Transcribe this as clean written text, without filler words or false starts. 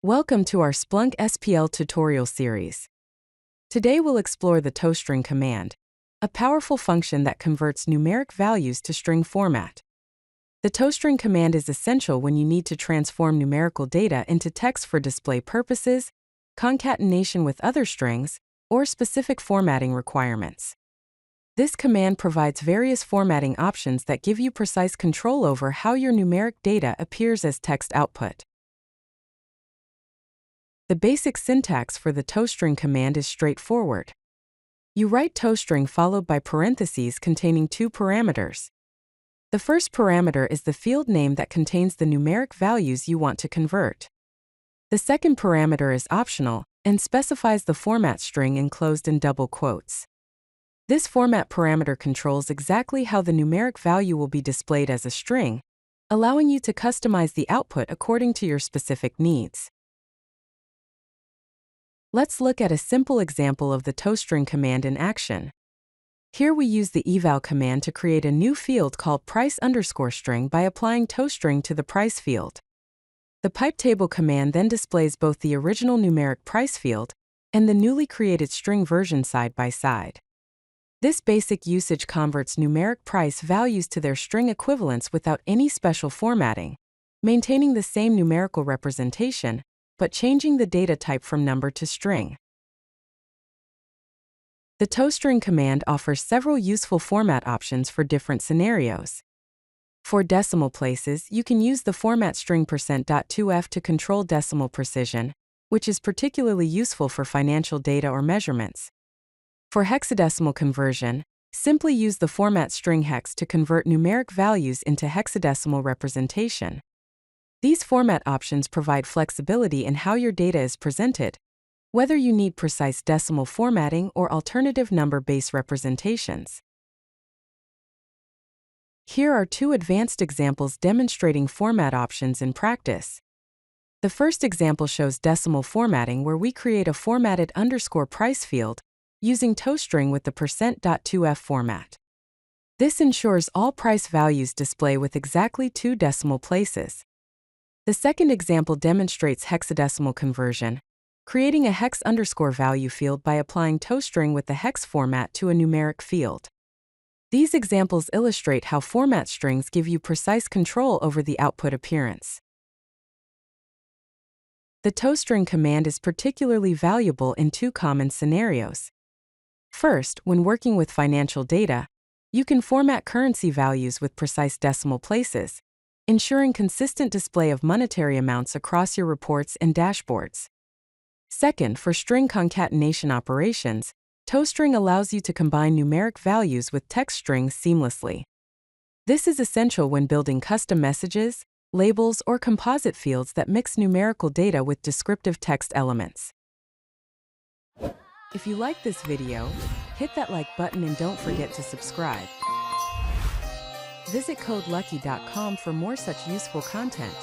Welcome to our Splunk SPL tutorial series. Today we'll explore the tostring command, a powerful function that converts numeric values to string format. The tostring command is essential when you need to transform numerical data into text for display purposes, concatenation with other strings, or specific formatting requirements. This command provides various formatting options that give you precise control over how your numeric data appears as text output. The basic syntax for the tostring command is straightforward. You write tostring followed by parentheses containing two parameters. The first parameter is the field name that contains the numeric values you want to convert. The second parameter is optional and specifies the format string enclosed in double quotes. This format parameter controls exactly how the numeric value will be displayed as a string, allowing you to customize the output according to your specific needs. Let's look at a simple example of the tostring command in action. Here we use the eval command to create a new field called price_string by applying tostring to the price field. The pipetable command then displays both the original numeric price field and the newly created string version side by side. This basic usage converts numeric price values to their string equivalents without any special formatting, maintaining the same numerical representation, but changing the data type from number to string. The tostring command offers several useful format options for different scenarios. For decimal places, you can use the format string %.2f to control decimal precision, which is particularly useful for financial data or measurements. For hexadecimal conversion, simply use the format string hex to convert numeric values into hexadecimal representation. These format options provide flexibility in how your data is presented, whether you need precise decimal formatting or alternative number-based representations. Here are two advanced examples demonstrating format options in practice. The first example shows decimal formatting where we create a formatted _price field using tostring with the %.2f format. This ensures all price values display with exactly 2 decimal places. The second example demonstrates hexadecimal conversion, creating a hex_value field by applying tostring with the hex format to a numeric field. These examples illustrate how format strings give you precise control over the output appearance. The tostring command is particularly valuable in two common scenarios. First, when working with financial data, you can format currency values with precise decimal places, ensuring consistent display of monetary amounts across your reports and dashboards. Second, for string concatenation operations, tostring allows you to combine numeric values with text strings seamlessly. This is essential when building custom messages, labels, or composite fields that mix numerical data with descriptive text elements. If you like this video, hit that like button and don't forget to subscribe. Visit CodeLucky.com for more such useful content.